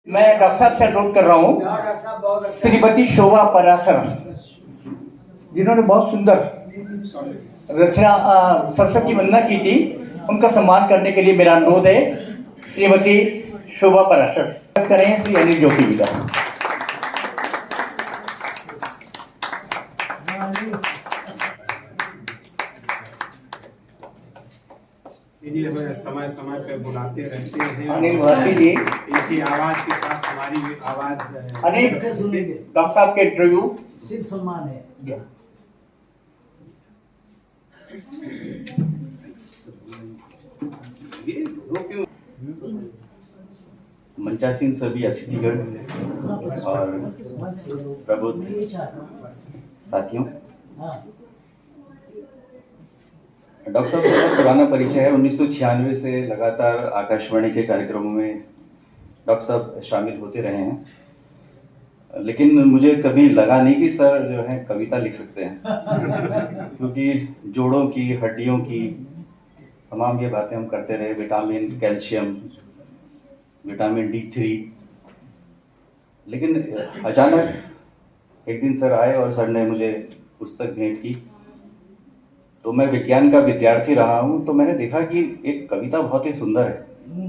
मैं डॉक्टर साहब से अनुरोध कर रहा हूँ श्रीमती शोभा पराशर, जिन्होंने बहुत सुंदर रचना सरस्वती वंदना की थी, उनका सम्मान करने के लिए मेरा अनुरोध है। श्रीमती शोभा पराशर करें श्री अनिल जोशी जी का। इन्हीं हमें समय समय पे बुलाते रहते हैं। अनिल भारती जी, इनकी आवाज के साथ हमारी भी आवाज अनिल से सुनेंगे। डॉक्टर साहब के इंटरव्यू सिर्फ सम्मान है। मंचासीन सभी अतिथिगण और प्रबुद्ध साथियों, डॉक्टर साहब का बहुत पुराना परिचय है। 1996 से लगातार आकाशवाणी के कार्यक्रमों में डॉक्टर साहब शामिल होते रहे हैं, लेकिन मुझे कभी लगा नहीं कि सर जो है कविता लिख सकते हैं क्योंकि जोड़ों की, हड्डियों की तमाम ये बातें हम करते रहे। विटामिन, कैल्शियम, विटामिन D3, लेकिन अचानक एक दिन सर आए और सर ने मुझे पुस्तक भेंट की। तो मैं विज्ञान का विद्यार्थी रहा हूँ, तो मैंने देखा कि एक कविता बहुत ही सुंदर है।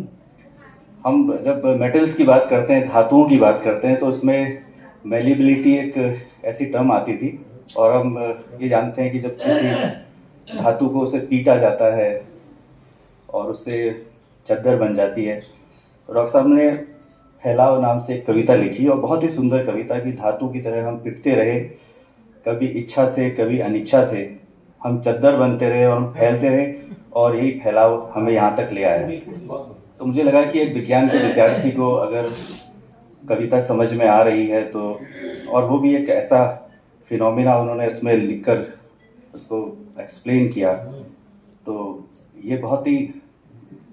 हम जब मेटल्स की बात करते हैं, धातुओं की बात करते हैं, तो उसमें मेलिबिलिटी एक ऐसी टर्म आती थी, और हम ये जानते हैं कि जब किसी धातु को उसे पीटा जाता है और उससे चद्दर बन जाती है। तो डॉक्टर साहब ने फैलाव नाम से एक कविता लिखी, और बहुत ही सुंदर कविता कि धातु की तरह हम पिटते रहे, कभी इच्छा से कभी अनिच्छा से, हम चद्दर बनते रहे और हम फैलते रहे, और यही फैलाव हमें यहाँ तक ले आया। तो मुझे लगा कि एक विज्ञान के विद्यार्थी को अगर कविता समझ में आ रही है, तो और वो भी एक ऐसा फिनोमिना उन्होंने इसमें लिखकर उसको एक्सप्लेन किया, तो ये बहुत ही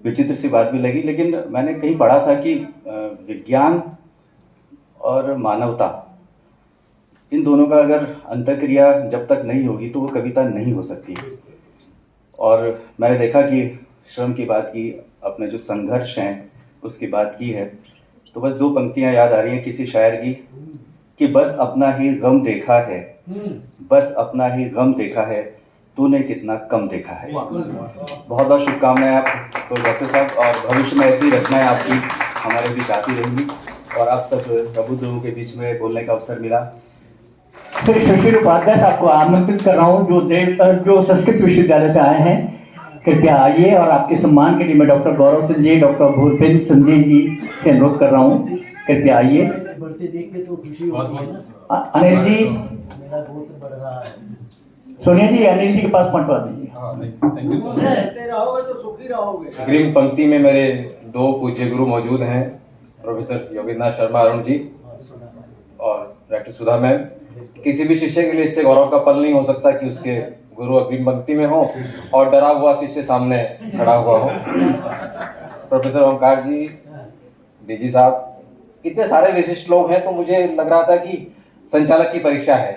विचित्र सी बात भी लगी। लेकिन मैंने कहीं पढ़ा था कि विज्ञान और मानवता, इन दोनों का अगर अंतःक्रिया जब तक नहीं होगी तो वो कविता नहीं हो सकती। और मैंने देखा कि श्रम की बात की, अपने जो संघर्ष हैं उसकी बात की है, तो बस दो पंक्तियां याद आ रही हैं किसी शायर की कि बस अपना ही गम देखा है, बस अपना ही गम देखा है, तूने कितना कम देखा है। बहुत बहुत शुभकामनाएं आपको डॉक्टर साहब, और भविष्य में ऐसी रचनाएं आपकी हमारे बीच आती रहेंगी, और आप सब प्रबुद्ध लोगों के बीच में बोलने का अवसर मिला। श्री सुशील उपाध्याय साहब को आमंत्रित कर रहा हूँ, जो संस्कृत विश्वविद्यालय से आए हैं। कृपया आइए, और आपके सम्मान के लिए मैं डॉक्टर गौरव संजय, डॉक्टर भूपेंद्र संजय जी से अनुरोध कर रहा हूँ, कृपया आइए। बढ़ते देख के तो खुशी होती है ना। अनिल जी, मेरा बहुत बढ़ रहा है। सोनिया जी, अनिल जी के पास पहुंचवा दीजिए। Thank you so much. रहते रहोगे तो सुखी रहोगे। अग्रिम पंक्ति में मेरे दो पूज्य गुरु मौजूद हैं, प्रोफेसर योगेंद्र शर्मा अरुण जी और डॉक्टर सुधा मैम। किसी भी शिष्य के लिए इससे गौरव का पल नहीं हो सकता कि उसके गुरु अग्रिम पंक्ति में हो और डरा हुआ शिष्य सामने खड़ा हुआ हो। प्रोफेसर ओंकार जी, डीजी साहब, इतने सारे विशिष्ट लोग हैं, तो मुझे लग रहा था कि संचालक की परीक्षा है।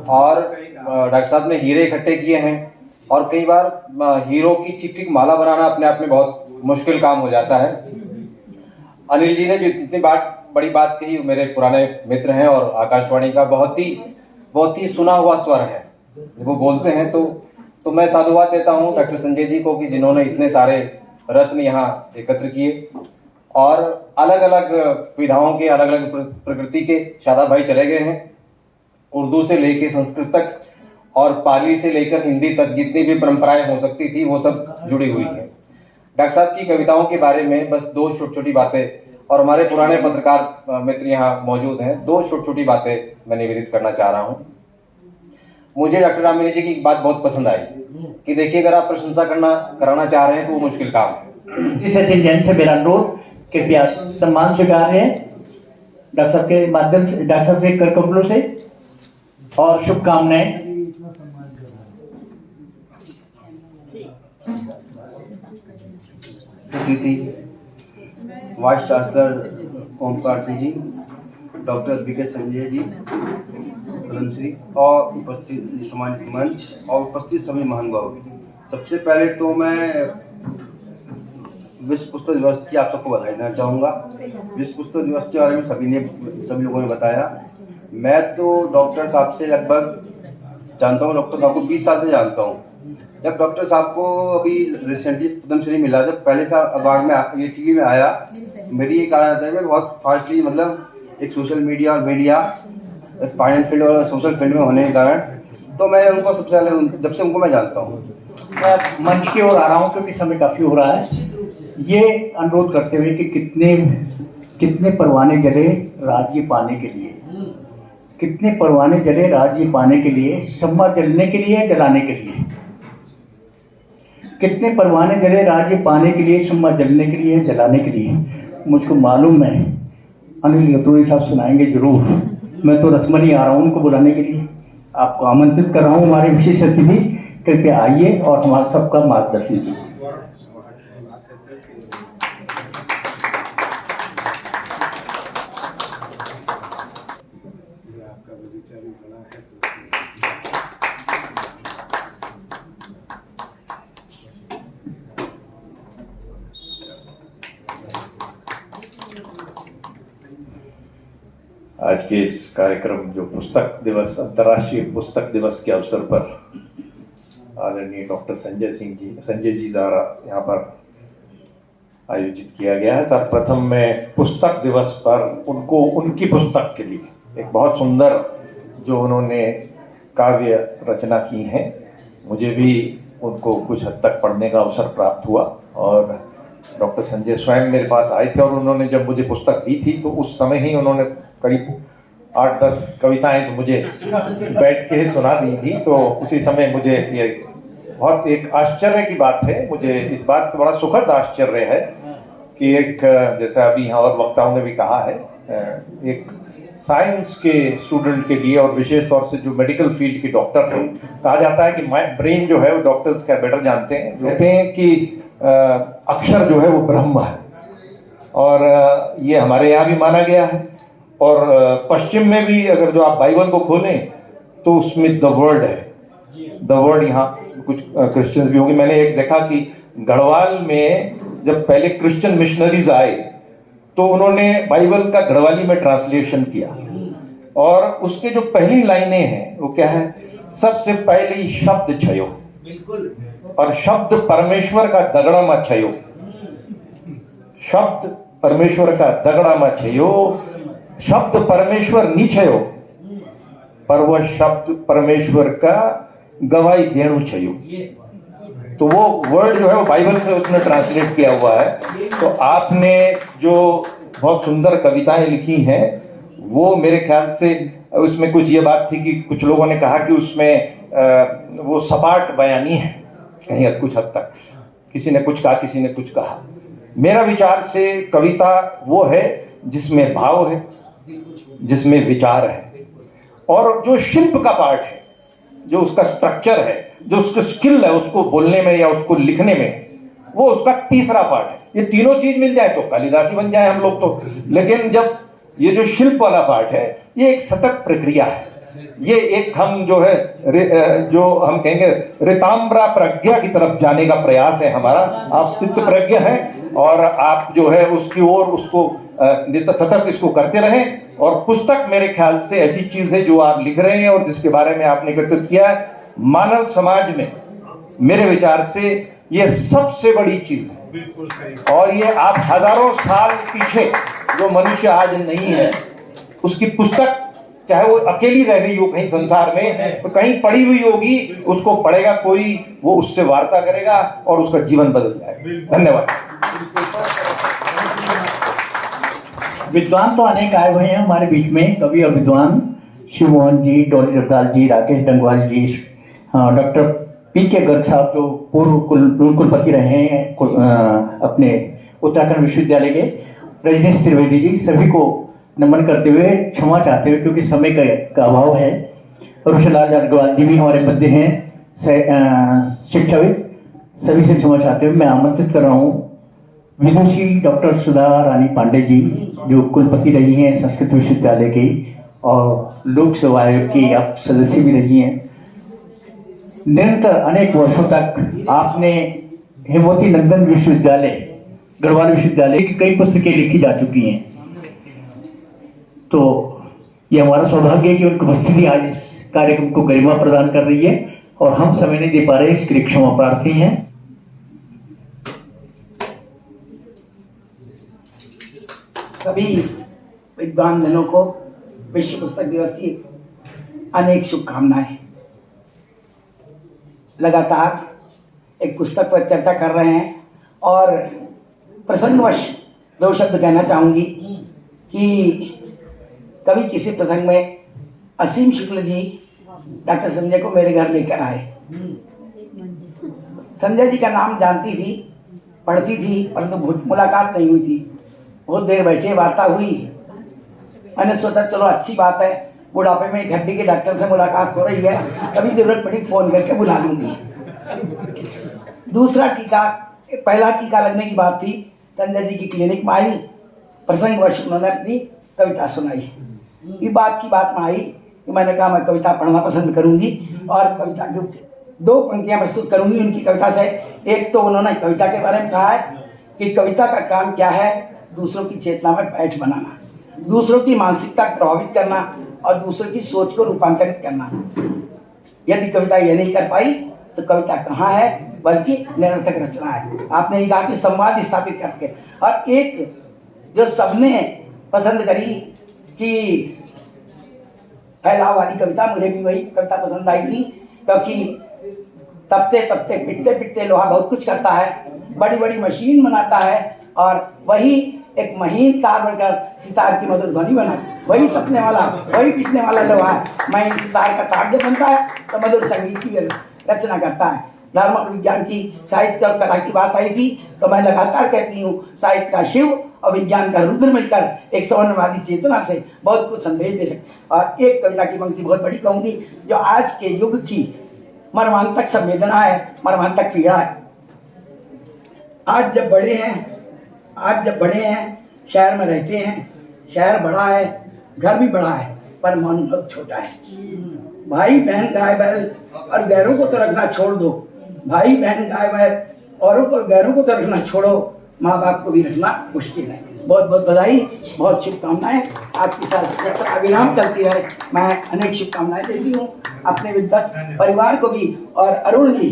और डॉक्टर साहब ने हीरे इकट्ठे किए हैं, और कई बार हीरो की ठीक माला बनाना अपने आप में बहुत मुश्किल काम हो जाता है। अनिल जी ने जो इतनी बड़ी बात कही, मेरे पुराने मित्र हैं, और आकाशवाणी का बहुत ही सुना हुआ स्वर है। जब वो बोलते हैं तो मैं साधुवाद देता हूँ डॉक्टर संजय जी को कि जिन्होंने इतने सारे रत्न यहाँ एकत्र किए, और अलग अलग विधाओं के, अलग अलग प्रकृति के शादाब भाई चले गए हैं। उर्दू से लेके संस्कृत तक और पाली से लेकर हिंदी तक जितनी भी परंपराएं हो सकती थी वो सब जुड़ी हुई है। डॉक्टर साहब की कविताओं के बारे में बस दो छोटी छोटी बातें, और हमारे पुराने पत्रकार मित्र यहाँ मौजूद हैं, दो छोटी छोटी बातें मैं निवेदित करना चाह रहा हूँ। मुझे डॉक्टर रामिनी जी की एक बात बहुत पसंद आई कि देखिए, अगर आप प्रशंसा कराना चाह रहे हैं तो वो मुश्किल काम है। सचिन जैन से मेरा अनुरोध, कृपया सम्मान स्वीकार है डॉक्टर साहब के माध्यम से, डॉक्टर साहब के कर कमलों से, और शुभकामनाएं। इतना सम्मान कर अतिथि vice chancellor Omkar Singh ji, doctor BK Sanjay ji, Padmashri, और उपस्थित सम्मानित मंच और उपस्थित सभी महानुभाव। सबसे पहले तो मैं विश्व पुस्तक दिवस की आप सबको बधाई देना चाहूँगा। विश्व पुस्तक दिवस के बारे में सभी लोगों ने बताया। मैं तो डॉक्टर साहब से लगभग जानता हूँ, डॉक्टर साहब को 20 साल से जानता हूँ। जब डॉक्टर साहब को अभी रिसेंटली पद्मश्री मिला, जब पहले साल अखबार में ये टीवी में आया, मेरी एक आदत है, मैं बहुत फास्टली मतलब एक सोशल मीडिया फाइनेंस फील्ड और सोशल फील्ड में होने के कारण तो मैं उनको सबसे पहले जब से उनको मैं जानता हूँ। मैं मंच की ओर आ रहा हूँ क्योंकि समय काफ़ी हो रहा है। ये अनुरोध करते हुए कि कितने परवाने जले राज्य पाने के लिए, कितने परवाने जले राज्य पाने के लिए, शम्मा जलने के लिए, जलाने के लिए। कितने परवाने जले राज्य पाने के लिए, शम्मा जलने के लिए, जलाने के लिए। मुझको मालूम है अनिल गतूरी साहब सुनाएंगे जरूर। मैं तो रसमनी आ रहा हूँ उनको बुलाने के लिए। आपको आमंत्रित कर रहा हूँ हमारे विशेष अतिथि, कृपया आइए और हमारा सबका मार्गदर्शन कीजिए। आपका बगीचा भी बड़ा है तो आज के इस कार्यक्रम जो पुस्तक दिवस, अंतर्राष्ट्रीय पुस्तक दिवस के अवसर पर आदरणीय डॉक्टर संजय जी द्वारा यहाँ पर आयोजित किया गया है। सर्वप्रथम मैं पुस्तक दिवस पर उनको उनकी पुस्तक के लिए एक बहुत सुंदर जो उन्होंने काव्य रचना की है, मुझे भी उनको कुछ हद तक पढ़ने का अवसर प्राप्त हुआ और डॉक्टर संजय स्वयं मेरे पास आए थे और उन्होंने जब मुझे पुस्तक दी थी तो उस समय ही उन्होंने करीब 8-10 कविताएं तो मुझे बैठ के सुना दी थी। तो उसी समय मुझे ये बहुत एक आश्चर्य की बात है, मुझे इस बात से बड़ा सुखद आश्चर्य है कि एक जैसा अभी यहाँ और वक्ताओं ने भी कहा है, एक साइंस के स्टूडेंट के लिए और विशेष तौर से जो मेडिकल फील्ड के डॉक्टर हैं, कहा जाता है कि ब्रेन जो है वो डॉक्टर्स क्या बेटर जानते हैं, कहते हैं कि अक्षर जो है वो ब्रह्म है और ये हमारे यहाँ भी माना गया है। और पश्चिम में भी अगर जो आप बाइबल को खोलें तो उसमें द वर्ड है, द वर्ड। यहाँ कुछ क्रिश्चियंस भी होंगे, मैंने एक देखा कि गढ़वाल में जब पहले क्रिश्चियन मिशनरीज आए तो उन्होंने बाइबल का गढ़वाली में ट्रांसलेशन किया और उसके जो पहली लाइनें हैं वो क्या है, सबसे पहली शब्द छयो और शब्द परमेश्वर का दगड़ा मा छयो, शब्द परमेश्वर का दगड़ा मा छयो, शब्द परमेश्वर नी छयो पर वह शब्द परमेश्वर का गवाही देणु छयो। तो वो वर्ड जो है वो बाइबल से उसने ट्रांसलेट किया हुआ है। तो आपने जो बहुत सुंदर कविताएं लिखी हैं वो मेरे ख्याल से उसमें कुछ ये बात थी कि कुछ लोगों ने कहा कि उसमें वो सपाट बयानी है कहीं कुछ हद तक, किसी ने कुछ कहा, किसी ने कुछ कहा। मेरा विचार से कविता वो है जिसमें भाव है, जिसमें विचार है और जो शिल्प का पार्ट है, जो उसका स्ट्रक्चर है, जो उसका स्किल है उसको बोलने में या उसको लिखने में, वो उसका तीसरा पार्ट है। ये तीनों चीज मिल जाए तो कालिदासी बन जाए हम लोग तो, लेकिन जब ये जो शिल्प वाला पार्ट है ये एक सतत प्रक्रिया है। ये एक हम जो है जो हम कहेंगे रिताम्बरा प्रज्ञा की तरफ जाने का प्रयास है हमारा। आप स्थित प्रज्ञा है और आप जो है उसकी ओर उसको सतत इसको करते रहें। और पुस्तक मेरे ख्याल से ऐसी चीज है जो आप लिख रहे हैं और जिसके बारे में आपने एकत्रित किया है, मानव समाज में मेरे विचार से ये सबसे बड़ी चीज है। बिल्कुल सही। और ये आप हजारों साल पीछे जो मनुष्य आज नहीं है उसकी पुस्तक चाहे वो अकेली रह गई हो कहीं संसार में तो कहीं पड़ी हुई होगी, उसको पढ़ेगा कोई, वो उससे वार्ता करेगा और उसका जीवन बदल जाएगा। धन्यवाद। विद्वान तो अनेक आए हुए हैं हमारे बीच में, कवि और विद्वान शिव मोहन जी, डॉली रफदार जी, राकेश डंगवाल जी, डॉक्टर पी.के. गर्ग साहब जो पूर्व कुलपति रहे हैं अपने उत्तराखंड विश्वविद्यालय के, रजनीश त्रिवेदी जी, सभी को नमन करते हुए क्षमा चाहते हुए क्योंकि समय का अभाव है। रुशलाल अग्रवाल जी भी हमारे मध्य हैं, शिक्षाविद, सभी से क्षमा चाहते हुए मैं आमंत्रित कर रहा हूँ विदुषी डॉक्टर सुधा रानी पांडे जी जो कुलपति रही हैं संस्कृत विश्वविद्यालय की और लोक सेवा आयोग की आप सदस्य भी रही हैं। निरंतर अनेक वर्षों तक आपने हेमवती नंदन विश्वविद्यालय गढ़वाल विश्वविद्यालय की कई पुस्तकें लिखी जा चुकी हैं। तो ये हमारा सौभाग्य है कि उनकी उपस्थिति आज इस कार्यक्रम को गरिमा प्रदान कर रही है और हम समय नहीं दे पा रहे, इसके लिए क्षमा प्रार्थी हैं। सभी विद्वान जनों को विश्व पुस्तक दिवस की अनेक शुभकामनाएं। लगातार एक पुस्तक पर चर्चा कर रहे हैं और प्रसंगवश दो शब्द कहना चाहूंगी कि कभी किसी प्रसंग में असीम शुक्ल जी डॉक्टर संजय को मेरे घर लेकर आए। संजय जी का नाम जानती थी, पढ़ती थी, परंतु मुलाकात नहीं हुई थी। बहुत देर बैठे, वार्ता हुई। मैंने सोचा चलो अच्छी बात है, बुढ़ापे में एक हड्डी के डॉक्टर से मुलाकात हो रही है, कभी जरूरत पड़ी फोन करके बुला लूंगी। दूसरा टीका, पहला टीका लगने की बात थी, संजय जी की क्लिनिक में आई, प्रसंगवश उन्होंने अपनी कविता सुनाई। ये बात की बात में आई कि मैंने कहा मैं कविता पढ़ना पसंद करूंगी और कविता की दो पंक्तियां प्रस्तुत करूंगी उनकी कविता से। एक तो उन्होंने कविता के बारे में कहा है कि कविता का काम क्या है, दूसरों की चेतना में पैठ बनाना, दूसरों की मानसिकता को प्रभावित करना और दूसरों की सोच को रूपांतरित करना। यदि कविता ये नहीं कर पाई तो कविता कहाँ है, बल्कि निरर्थक रचना है। आपने ये कहा कि संवाद स्थापित करके, और एक जो सबने पसंद करी कि फैलाव वाली कविता, मुझे भी वही कविता पसंद आई थी, क्योंकि तपते तपते पिटते पिटते लोहा बहुत कुछ करता है, बड़ी बड़ी मशीन बनाता है और वही एक महीन तार बनकर सितार की मधुर ध्वनि बना, वही तपने वाला, वही पिटने वाला लोहा है। महीन सितार का तार जब बनता है तो मधुर संगीत की रचना करता है। धर्म और विज्ञान की, साहित्य और कला की बात आई थी तो मैं लगातार कहती हूँ, साहित्य का शिव और विज्ञान का रुद्र मिलकर एक समन्वयवादी चेतना से बहुत कुछ संदेश दे सकते। और एक कविता की पंक्ति बहुत बड़ी कहूंगी, जो आज के युग की मर्मांतक संवेदना है, मर्मांतक पीड़ा है। आज जब बड़े हैं, शहर में रहते हैं, शहर बड़ा है, घर भी बड़ा है, पर मन बहुत छोटा है। भाई बहन गाय बैल और गैरों को तो रखना छोड़ दो, भाई बहन गाय बैल औरों को, गैरों को तो रखना छोड़ो, माँ बाप को भी रखना मुश्किल है। बहुत बहुत बधाई, बहुत शुभकामनाएं, आपके साथ यात्रा अविराम चलती रहे। मैं अनेक शुभकामनाएं देती हूँ अपने विद्वत परिवार को भी, और अरुण जी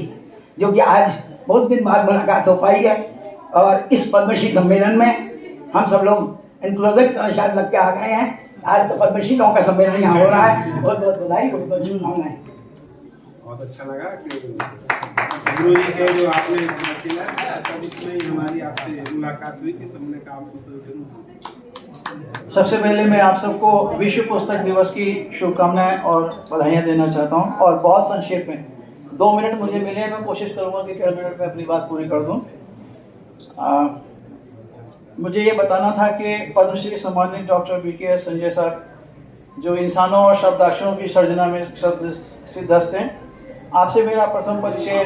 जो कि आज बहुत दिन बाद मुलाकात हो पाई है, और इस पद्मश्री सम्मेलन में हम सब लोग इंक्लूजन शायद लग के आ गए हैं। आज तो पद्मश्री का सम्मेलन यहाँ हो रहा है। बहुत बहुत बधाई, बहुत बहुत शुभकामनाएं। बहुत अच्छा लगा कि गुरु जी के जो आपने किया, तब उसमें हमारी आपसे मुलाकात हुई कि तुमने कहा आपको तो जरूर। सबसे पहले मैं आप सबको विश्व पुस्तक दिवस की शुभकामनाएं और बधाइयां देना चाहता हूं। और बहुत संक्षेप में 2 मिनट मुझे मिले, मैं कोशिश करूंगा कि 1.5 मिनट में अपनी बात पूरी कर दूं। मुझे ये बताना था कि पद्मश्री सम्मानित डॉक्टर BKS संजय सर, जो इंसानों और शब्दाक्षरों की सर्जना में सिद्धस्त हैं, आपसे मेरा प्रथम परिचय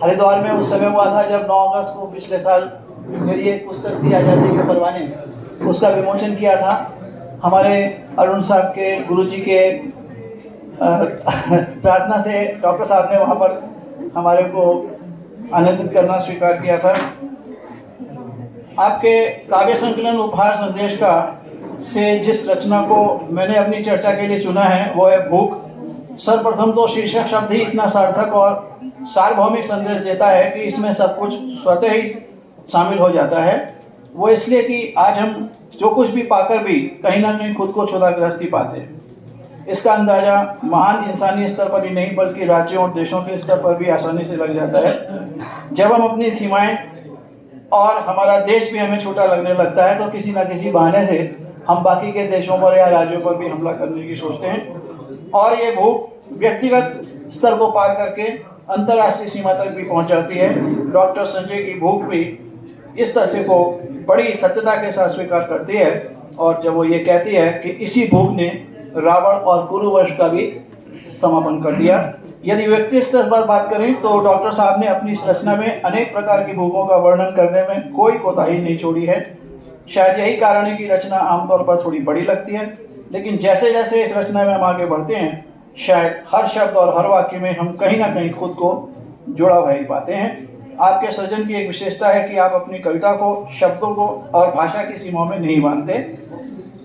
हरिद्वार में उस समय हुआ था जब 9 अगस्त को पिछले साल मेरी एक पुस्तक थी आज़ादी के परवाने, उसका विमोचन किया था। हमारे अरुण साहब के, गुरुजी के प्रार्थना से डॉक्टर साहब ने वहाँ पर हमारे को आनंदित करना स्वीकार किया था। आपके काव्य संकलन उपहार संदेश का से जिस रचना को मैंने अपनी चर्चा के लिए चुना है वो है भूख। सर्वप्रथम तो शीर्षक शब्द ही इतना सार्थक और सार्वभौमिक संदेश देता है कि इसमें सब कुछ स्वतः ही शामिल हो जाता है। वो इसलिए कि आज हम जो कुछ भी पाकर भी कहीं ना कहीं खुद को क्षुधाग्रस्त ही पाते हैं। इसका अंदाजा महान इंसानी स्तर पर ही नहीं बल्कि राज्यों और देशों के स्तर पर भी आसानी से लग जाता है। जब हम अपनी सीमाएं और हमारा देश भी हमें छोटा लगने लगता है तो किसी ना किसी बहाने से हम बाकी के देशों पर या राज्यों पर भी हमला करने की सोचते हैं। और ये भूख व्यक्तिगत स्तर को पार करके अंतर्राष्ट्रीय सीमा तक भी पहुंच जाती है। डॉक्टर संजय की भूख भी इस तथ्य को बड़ी सत्यता के साथ स्वीकार करती है, और जब वो ये कहती है कि इसी भूख ने रावण और कुरुवंश का भी समापन कर दिया। यदि व्यक्ति स्तर पर बात करें तो डॉक्टर साहब ने अपनी इस रचना में अनेक प्रकार की भूखों का वर्णन करने में कोई कोताही नहीं छोड़ी है। शायद यही कारण है कि रचना आमतौर पर थोड़ी बड़ी लगती है, लेकिन जैसे जैसे इस रचना में हम आगे बढ़ते हैं शायद हर शब्द और हर वाक्य में हम कहीं ना कहीं खुद को जुड़ा हुआ ही पाते हैं। आपके सृजन की एक विशेषता है कि आप अपनी कविता को, शब्दों को और भाषा की सीमाओं में नहीं बांधते।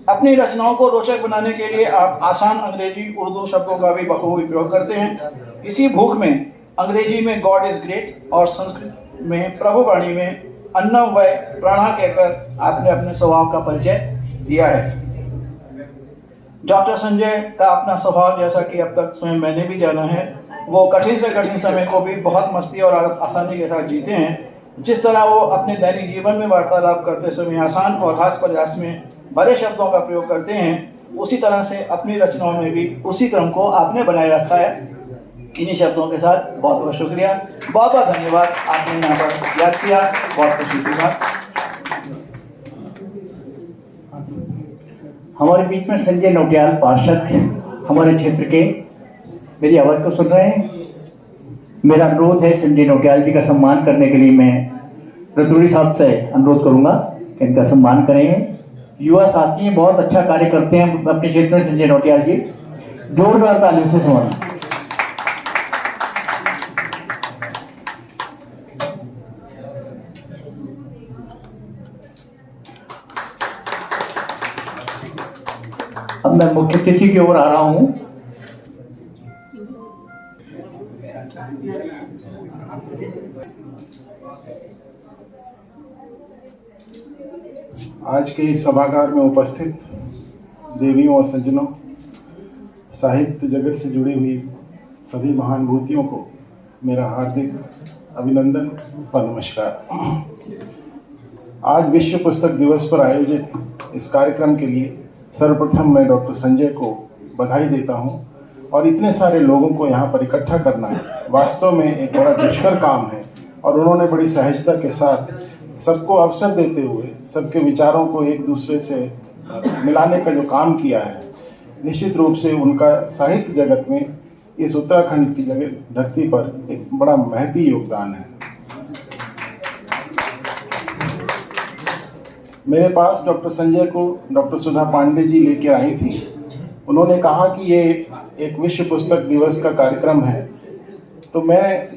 अपनी रचनाओं को रोचक बनाने के लिए आप आसान अंग्रेजी, उर्दू शब्दों का भी बखूबी उपयोग करते हैं। इसी भूख में अंग्रेजी में गॉड इज ग्रेट और संस्कृत में प्रभुवाणी में अन्नम वै प्राणा कहकर आपने अपने स्वभाव का परिचय दिया है। डॉक्टर संजय का अपना स्वभाव, जैसा कि अब तक स्वयं मैंने भी जाना है, वो कठिन से कठिन समय को भी बहुत मस्ती और आसानी के साथ जीते हैं। जिस तरह वो अपने दैनिक जीवन में वार्तालाप करते समय आसान और हास्य प्रयास में बड़े शब्दों का प्रयोग करते हैं, उसी तरह से अपनी रचनाओं में भी उसी क्रम को आपने बनाए रखा है। इन्हीं शब्दों के साथ बहुत बहुत शुक्रिया, बहुत बहुत धन्यवाद। आपने यहाँ पर याद किया, बहुत खुशी की बात। हमारे बीच में संजय नौटियाल पार्षद हमारे क्षेत्र के मेरी आवाज़ को सुन रहे हैं। मेरा अनुरोध है संजय नौटियाल जी का सम्मान करने के लिए मैं रतूड़ी साहब से अनुरोध करूंगा कि इनका सम्मान करें। युवा साथी हैं, बहुत अच्छा कार्य करते हैं अपने क्षेत्र में संजय नौटियाल जी, जोरदार तालियों से सम्मान। अब मैं मुख्य अतिथि की ओर आ रहा हूं। आज के इस सभागार में उपस्थित देवियों और सज्जनों, साहित्य जगत से जुड़ी हुई सभी महानुभूतियों को मेरा हार्दिक अभिनंदन व नमस्कार। आज विश्व पुस्तक दिवस पर आयोजित इस कार्यक्रम के लिए सर्वप्रथम मैं डॉक्टर संजय को बधाई देता हूं, और इतने सारे लोगों को यहाँ पर इकट्ठा करना वास्तव में एक बड़ा दुष्कर काम है, और उन्होंने बड़ी सहजता के साथ सबको अवसर देते हुए सबके विचारों को एक दूसरे से मिलाने का जो काम किया है, निश्चित रूप से उनका साहित्य जगत में इस उत्तराखंड की जगह धरती पर एक बड़ा महती योगदान है। मेरे पास डॉक्टर संजय को डॉक्टर सुधा पांडे जी लेके आई थी। उन्होंने कहा कि ये एक विश्व पुस्तक दिवस का कार्यक्रम है, तो मैं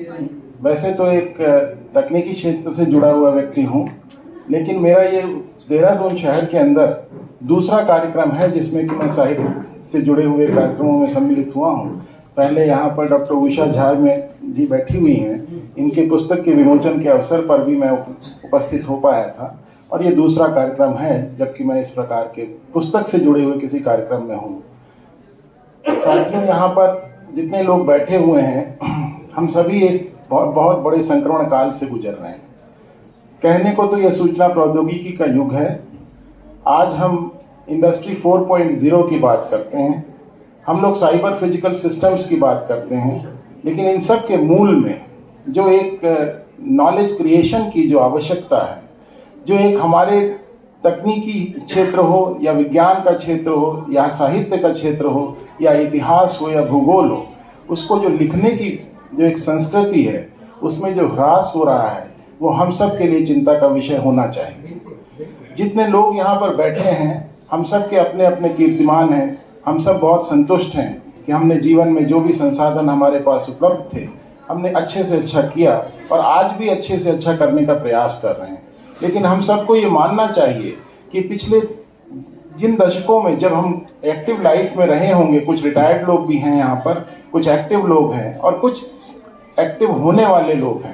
वैसे तो एक तकनीकी क्षेत्र से जुड़ा हुआ व्यक्ति हूँ, लेकिन मेरा ये देहरादून शहर के अंदर दूसरा कार्यक्रम है जिसमें कि मैं साहित्य से जुड़े हुए कार्यक्रमों में सम्मिलित हुआ हूँ। पहले यहाँ पर डॉक्टर उषा झा जी बैठी हुई हैं, इनके पुस्तक के विमोचन के अवसर पर भी मैं उपस्थित हो पाया था, और ये दूसरा कार्यक्रम है जबकि मैं इस प्रकार के पुस्तक से जुड़े हुए किसी कार्यक्रम में हूँ। साथियों, यहाँ पर जितने लोग बैठे हुए हैं, हम सभी एक बहुत बड़े संक्रमण काल से गुजर रहे हैं। कहने को तो यह सूचना प्रौद्योगिकी का युग है। आज हम इंडस्ट्री 4.0 की बात करते हैं, हम लोग साइबर फिजिकल सिस्टम्स की बात करते हैं, लेकिन इन सब के मूल में जो एक नॉलेज क्रिएशन की जो आवश्यकता है, जो एक हमारे तकनीकी क्षेत्र हो या विज्ञान का क्षेत्र हो या साहित्य का क्षेत्र हो या इतिहास हो या भूगोल हो, उसको जो लिखने की जो एक संस्कृति है, उसमें जो ह्रास हो रहा है, वो हम सब के लिए चिंता का विषय होना चाहिए। जितने लोग यहाँ पर बैठे हैं, हम सब के अपने अपने कीर्तिमान हैं। हम सब बहुत संतुष्ट हैं कि हमने जीवन में जो भी संसाधन हमारे पास उपलब्ध थे, हमने अच्छे से अच्छा किया और आज भी अच्छे से अच्छा करने का प्रयास कर रहे हैं। लेकिन हम सबको ये मानना चाहिए कि पिछले जिन दशकों में जब हम एक्टिव लाइफ में रहे होंगे, कुछ रिटायर्ड लोग भी हैं यहाँ पर, कुछ एक्टिव लोग हैं और कुछ एक्टिव होने वाले लोग हैं।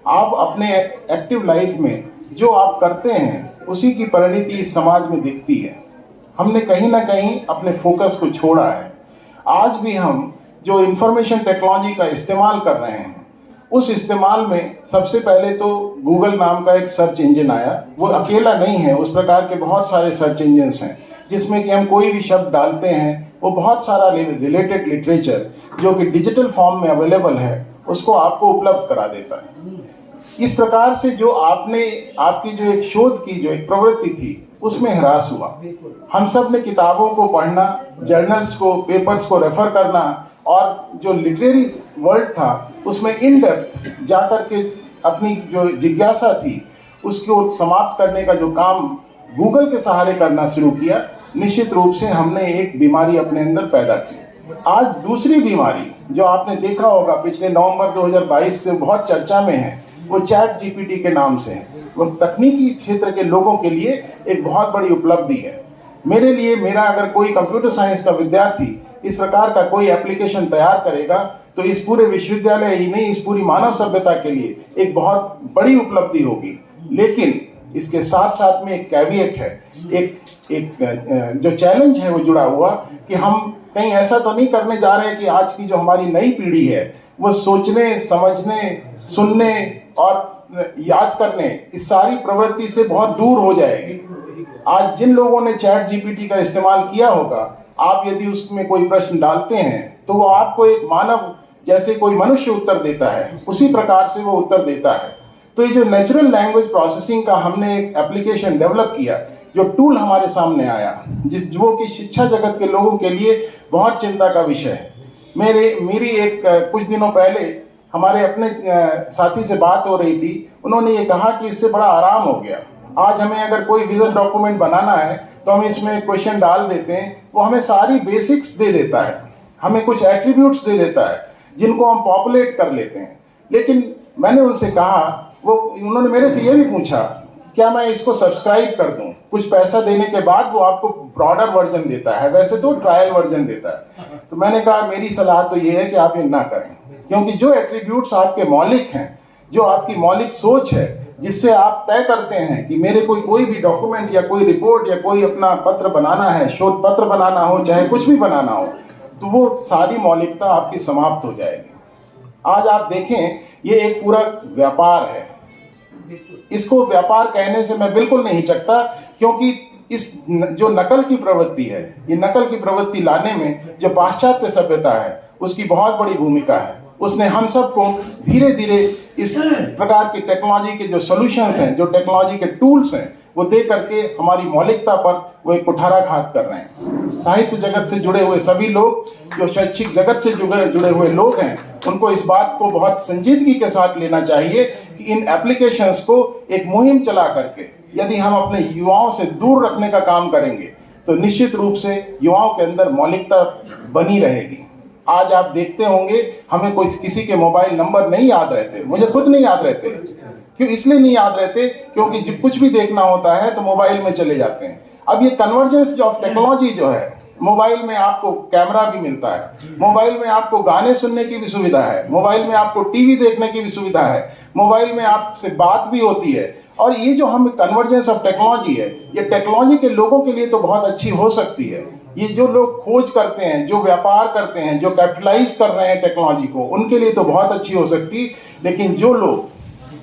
आप अपने एक्टिव लाइफ में जो आप करते हैं, उसी की परिणति इस समाज में दिखती है। हमने कहीं ना कहीं अपने फोकस को छोड़ा है। आज भी हम जो इंफॉर्मेशन टेक्नोलॉजी का इस्तेमाल कर रहे हैं, उस इस्तेमाल में सबसे पहले तो गूगल नाम का एक सर्च इंजन आया। वो अकेला नहीं है, उस प्रकार के बहुत सारे सर्च इंजन्स हैं जिसमें कि हम कोई भी शब्द डालते हैं, वो बहुत सारा रिलेटेड लिटरेचर जो कि डिजिटल फॉर्म में अवेलेबल है, उसको आपको उपलब्ध करा देता है। इस प्रकार से जो आपकी जो एक शोध की जो एक प्रवृत्ति थी, उसमें ह्रास हुआ। हम सब ने किताबों को पढ़ना, जर्नल्स को, पेपर्स को रेफर करना, और जो लिटरेरी वर्ल्ड था उसमें इन डेप्थ जाकर के अपनी जो जिज्ञासा थी उसको समाप्त करने का जो काम गूगल के सहारे करना शुरू किया, निश्चित रूप से हमने एक बीमारी अपने अंदर पैदा की। आज दूसरी बीमारी जो आपने देखा होगा, पिछले नवंबर 2022 से बहुत चर्चा में है, वो चैट जीपीटी के नाम से है। वो तकनीकी क्षेत्र के लोगों के लिए एक बहुत बड़ी उपलब्धि है। मेरे लिए, मेरा अगर कोई कंप्यूटर साइंस का विद्यार्थी इस प्रकार का कोई एप्लीकेशन तैयार करेगा तो इस पूरे विश्वविद्यालय ही नहीं, इस पूरी मानव सभ्यता के लिए एक बहुत बड़ी उपलब्धि होगी। लेकिन इसके साथ साथ में एक कैविएट है, एक जो चैलेंज है वो जुड़ा हुआ कि हम कहीं ऐसा तो नहीं करने जा रहे हैं कि आज की जो हमारी नई पीढ़ी है वो सोचने, समझने, सुनने और याद करने इस सारी प्रवृत्ति से बहुत दूर हो जाएगी। आज जिन लोगों ने चैट जीपीटी का इस्तेमाल किया होगा, आप यदि उसमें कोई प्रश्न डालते हैं तो वो आपको एक मानव जैसे कोई मनुष्य उत्तर देता है, उसी प्रकार से वो उत्तर देता है। तो ये जो नेचुरल लैंग्वेज प्रोसेसिंग का हमने एक एप्लीकेशन डेवलप किया, जो टूल हमारे सामने आया, जो कि शिक्षा जगत के लोगों के लिए बहुत चिंता का विषय है। मेरी एक कुछ दिनों पहले हमारे अपने साथी से बात हो रही थी। उन्होंने ये कहा कि इससे बड़ा आराम हो गया। आज हमें अगर कोई विजन डॉक्यूमेंट बनाना है तो हम इसमें क्वेश्चन डाल देते हैं, वो हमें सारी बेसिक्स दे देता है, हमें कुछ एट्रीब्यूट्स दे देता है जिनको हम पॉपुलेट कर लेते हैं। लेकिन मैंने उनसे कहा, उन्होंने मेरे से ये भी पूछा क्या मैं इसको सब्सक्राइब कर दूं? कुछ पैसा देने के बाद वो आपको ब्रॉडर वर्जन देता है, वैसे तो ट्रायल वर्जन देता है। तो मैंने कहा मेरी सलाह तो ये है कि आप ये ना करें, क्योंकि जो एट्रीब्यूट्स आपके मौलिक हैं, जो आपकी मौलिक सोच है, जिससे आप तय करते हैं कि मेरे कोई भी डॉक्यूमेंट या कोई रिपोर्ट या कोई अपना पत्र बनाना है, शोध पत्र बनाना हो, चाहे कुछ भी बनाना हो, तो वो सारी मौलिकता आपकी समाप्त हो जाएगी। आज आप देखें, ये एक पूरा व्यापार है। इसको व्यापार कहने से मैं बिल्कुल नहीं हिचकता, क्योंकि इस जो नकल की प्रवृत्ति है, ये नकल की प्रवृत्ति लाने में जो पाश्चात्य सभ्यता है उसकी बहुत बड़ी भूमिका है। उसने हम सबको धीरे धीरे इस प्रकार की टेक्नोलॉजी के जो सॉल्यूशंस हैं, जो टेक्नोलॉजी के टूल्स हैं, वो दे करके हमारी मौलिकता पर वो एक कुठाराघात कर रहे हैं। साहित्य जगत से जुड़े हुए सभी लोग, जो शैक्षिक जगत से जुड़े हुए लोग हैं, उनको इस बात को बहुत संजीदगी के साथ लेना चाहिए कि इन एप्लीकेशंस को एक मुहिम चला करके यदि हम अपने युवाओं से दूर रखने का काम करेंगे तो निश्चित रूप से युवाओं के अंदर मौलिकता बनी रहेगी। आज आप देखते होंगे, हमें कोई किसी के मोबाइल नंबर नहीं याद रहते, मुझे खुद नहीं याद रहते। क्यों? इसलिए नहीं याद रहते क्योंकि जब कुछ भी देखना होता है तो मोबाइल में चले जाते हैं। अब ये कन्वर्जेंस ऑफ टेक्नोलॉजी जो है, मोबाइल में आपको कैमरा भी मिलता है, मोबाइल में आपको गाने सुनने की भी सुविधा है, मोबाइल में आपको टीवी देखने की भी सुविधा है, मोबाइल में आपसे बात भी होती है। और ये जो हम कन्वर्जेंस ऑफ टेक्नोलॉजी है, ये टेक्नोलॉजी के लोगों के लिए तो बहुत अच्छी हो सकती है। ये जो लोग खोज करते हैं, जो व्यापार करते हैं, जो कैपिटलाइज कर रहे हैं टेक्नोलॉजी को, उनके लिए तो बहुत अच्छी हो सकती। लेकिन जो लोग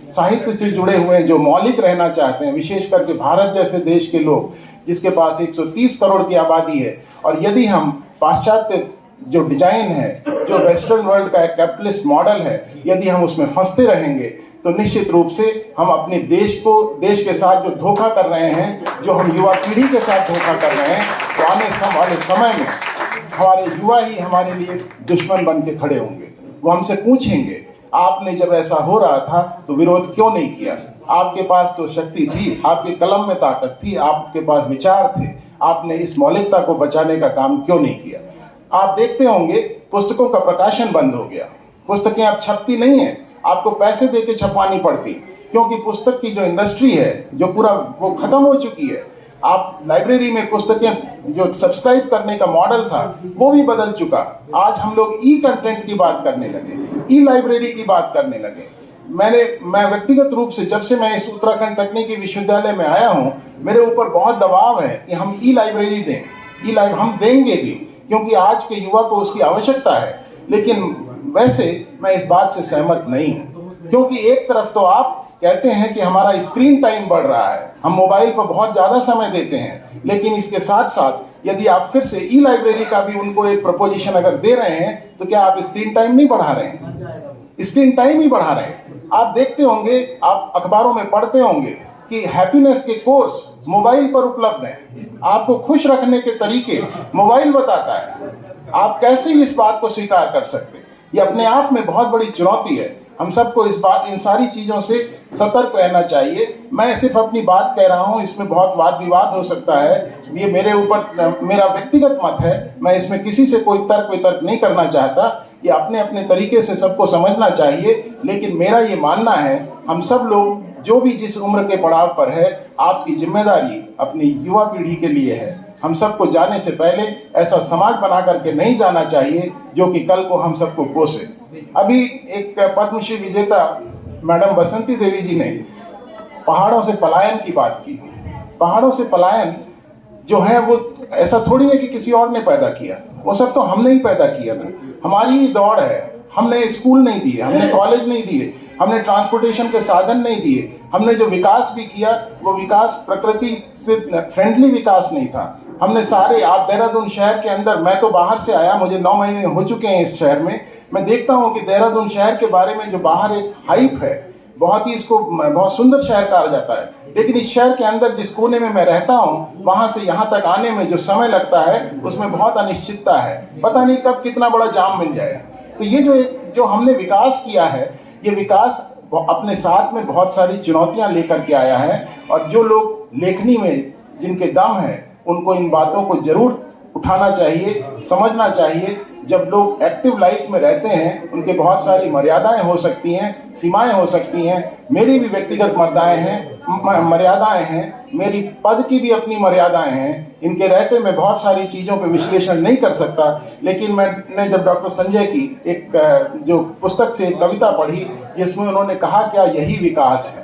साहित्य से जुड़े हुए हैं, जो मौलिक रहना चाहते हैं, विशेष करके भारत जैसे देश के लोग जिसके पास 130 करोड़ की आबादी है, और यदि हम पाश्चात्य जो डिजाइन है, जो वेस्टर्न वर्ल्ड का एक कैपिटलिस्ट मॉडल है, यदि हम उसमें फंसते रहेंगे तो निश्चित रूप से हम अपने देश के साथ जो धोखा कर रहे हैं, जो हम युवा पीढ़ी के साथ धोखा कर रहे हैं, तो आने वाले समय में हमारे युवा ही हमारे लिए दुश्मन बन के खड़े होंगे। वो हमसे पूछेंगे, आपने जब ऐसा हो रहा था तो विरोध क्यों नहीं किया? आपके पास तो शक्ति थी, आपके कलम में ताकत थी, आपके पास विचार थे, आपने इस मौलिकता को बचाने का काम क्यों नहीं किया? आप देखते होंगे पुस्तकों का प्रकाशन बंद हो गया, पुस्तकें अब छपती नहीं है, आपको पैसे देके छपवानी पड़ती, क्योंकि पुस्तक की जो इंडस्ट्री है, जो पूरा वो खत्म हो चुकी है। आप लाइब्रेरी में पुस्तकें जो सब्सक्राइब करने का मॉडल था वो भी बदल चुका। आज हम लोग ई कंटेंट की बात करने लगे, ई लाइब्रेरी की बात करने लगे। मैं व्यक्तिगत रूप से जब से मैं इस उत्तराखंड तकनीकी विश्वविद्यालय में आया हूं, मेरे ऊपर बहुत दबाव है कि हम ई लाइब्रेरी दें। हम देंगे भी, क्योंकि आज के युवा को उसकी आवश्यकता है। लेकिन वैसे मैं इस बात से सहमत नहीं हूं, क्योंकि एक तरफ तो आप कहते हैं कि हमारा स्क्रीन टाइम बढ़ रहा है, हम मोबाइल पर बहुत ज्यादा समय देते हैं, लेकिन इसके साथ साथ यदि आप फिर से ई लाइब्रेरी का भी उनको एक प्रपोजिशन अगर दे रहे हैं, तो क्या आप स्क्रीन टाइम नहीं बढ़ा रहे हैं? स्क्रीन टाइम ही बढ़ा रहे हैं। आप देखते होंगे, आप अखबारों में पढ़ते होंगे कि हैप्पीनेस के कोर्स मोबाइल पर उपलब्ध हैं। आपको खुश रखने के तरीके मोबाइल बताता है। आप कैसे इस बात को स्वीकार कर सकते? ये अपने आप में बहुत बड़ी चुनौती है। हम सबको इन सारी चीजों से सतर्क रहना चाहिए। मैं सिर्फ अपनी बात कह रहा हूं, इसमें बहुत वाद विवाद हो सकता है, ये मेरा व्यक्तिगत मत है। मैं इसमें किसी से कोई तर्क वितर्क नहीं करना चाहता। ये अपने अपने तरीके से सबको समझना चाहिए, लेकिन मेरा ये मानना है हम सब लोग जो भी जिस उम्र के पड़ाव पर है, आपकी जिम्मेदारी अपनी युवा पीढ़ी के लिए है। हम सबको जाने से पहले ऐसा समाज बना करके नहीं जाना चाहिए जो कि कल को हम सबको कोसे। अभी एक पद्मश्री विजेता मैडम बसंती देवी जी ने पहाड़ों से पलायन की बात की। पहाड़ों से पलायन जो है वो ऐसा थोड़ी है कि किसी और ने पैदा किया, वो सब तो हमने ही पैदा किया ना। हमारी ही दौड़ है। हमने स्कूल नहीं दिए, हमने कॉलेज नहीं दिए, हमने ट्रांसपोर्टेशन के साधन नहीं दिए। हमने जो विकास भी किया वो विकास प्रकृति से फ्रेंडली विकास नहीं था। हमने सारे, आप देहरादून शहर के अंदर, मैं तो बाहर से आया, मुझे 9 महीने हो चुके हैं इस शहर में। मैं देखता हूँ कि देहरादून शहर के बारे में जो बाहर एक हाइप है, बहुत ही इसको बहुत सुंदर शहर कहा जाता है, लेकिन इस शहर के अंदर जिस कोने में मैं रहता हूँ, वहां से यहाँ तक आने में जो समय लगता है उसमें बहुत अनिश्चितता है। पता नहीं कब कितना बड़ा जाम मिल जाए। तो ये जो हमने विकास किया है, ये विकास अपने साथ में बहुत सारी चुनौतियां लेकर के आया है। और जो लोग लेखनी में जिनके दम है, उनको इन बातों को जरूर उठाना चाहिए, समझना चाहिए। जब लोग एक्टिव लाइफ में रहते हैं, उनके बहुत सारी मर्यादाएं हो सकती हैं, सीमाएं हो सकती हैं। मेरी भी व्यक्तिगत मर्यादाएं हैं, मेरी पद की भी अपनी मर्यादाएं हैं। इनके रहते मैं बहुत सारी चीज़ों पे विश्लेषण नहीं कर सकता। लेकिन मैंने जब डॉक्टर संजय की एक जो पुस्तक से कविता पढ़ी, जिसमें उन्होंने कहा क्या यही विकास है,